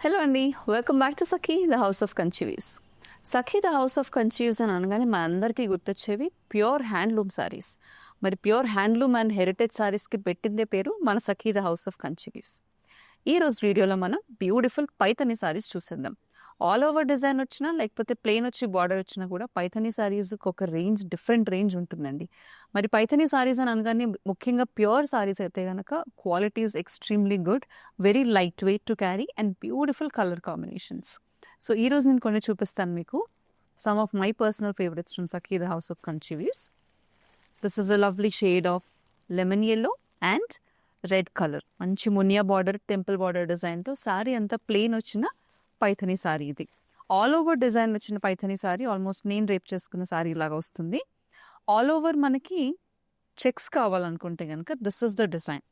Hello అండి, welcome back to Sakhi the house of Kanchives. Sakhi the house of Kanchives అని అనగానే మన అందరికీ గుర్తొచ్చేవి ప్యూర్ హ్యాండ్లూమ్ సారీస్. మరి ప్యూర్ హ్యాండ్లూమ్ అండ్ హెరిటేజ్ సారీస్కి పెట్టిందే పేరు మన Sakhi the house of Kanchives. ఈరోజు వీడియోలో మనం బ్యూటిఫుల్ పైథనీ సారీస్ చూసేద్దాం. ఆల్ ఓవర్ డిజైన్ వచ్చినా లేకపోతే ప్లెయిన్ వచ్చి బార్డర్ వచ్చినా కూడా పైథనీ సారీస్కి ఒక రేంజ్, డిఫరెంట్ రేంజ్ ఉంటుందండి. మరి పైథనీ సారీస్ అని అనగానే ముఖ్యంగా ప్యూర్ సారీస్ అయితే కనుక quality is extremely good, very light weight to carry and beautiful colour combinations. So ఈరోజు నేను కొన్ని చూపిస్తాను మీకు. Some of my personal favourites from Sakhi the house of Kanchives. This is a lovely shade of lemon yellow and red colour. మంచి Muniya border, temple border డిజైన్తో సారీ అంతా plain వచ్చిన పైథనీ సారీ ఇది. ఆల్ ఓవర్ డిజైన్ వచ్చిన పైథనీ సారీ ఆల్మోస్ట్ నేను రేప్ చేసుకున్న సారీ లాగా వస్తుంది. ఆల్ ఓవర్ మనకి చెక్స్ కావాలనుకుంటే కనుక this is the design.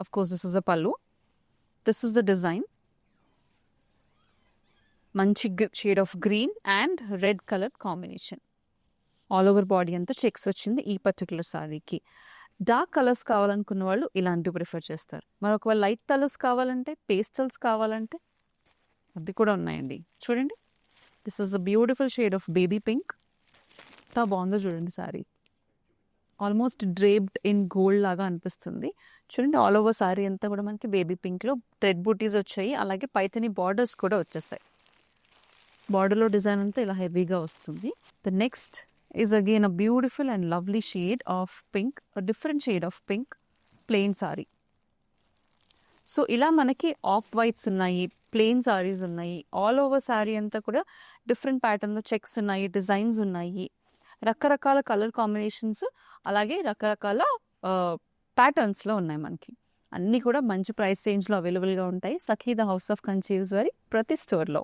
Of course this is the పల్లు, దిస్ ఇస్ ద డిజైన్. మంచి shade of green and red colour combination. All over body అంతా చెక్స్ వచ్చింది ఈ పర్టికులర్ సారీకి. డార్క్ కలర్స్ కావాలనుకున్న వాళ్ళు ఇలాంటివి ప్రిఫర్ చేస్తారు. మరి ఒకవేళ లైట్ కలర్స్ కావాలంటే, పేస్టల్స్ కావాలంటే అది కూడా ఉన్నాయండి. చూడండి, this was the beautiful shade of baby pink. ఎంత బాగుందో చూడండి sorry. Almost draped in gold లాగా అనిపిస్తుంది. చూడండి, ఆల్ ఓవర్ సారీ అంతా కూడా మనకి బేబీ పింక్లో థ్రెడ్ బూటీస్ వచ్చాయి. అలాగే పైథనీ బార్డర్స్ కూడా వచ్చేసాయి. బార్డర్లో డిజైన్ అంతా ఇలా హెవీగా వస్తుంది. The next is again a beautiful and lovely shade of pink, different shade of pink, plain sorry. So ఇలా మనకి ఆఫ్ వైట్స్ ఉన్నాయి, ప్లెయిన్ సారీస్ ఉన్నాయి. ఆల్ ఓవర్ సారీ అంతా కూడా డిఫరెంట్ ప్యాటర్న్లో చెక్స్ ఉన్నాయి, డిజైన్స్ ఉన్నాయి, రకరకాల కలర్ కాంబినేషన్స్, అలాగే రకరకాల ప్యాటర్న్స్లో ఉన్నాయి మనకి. అన్నీ కూడా మంచి ప్రైస్ రేంజ్లో అవైలబుల్గా ఉంటాయి సఖీ ద హౌస్ ఆఫ్ కంచీవ్స్ వారి ప్రతి స్టోర్లో.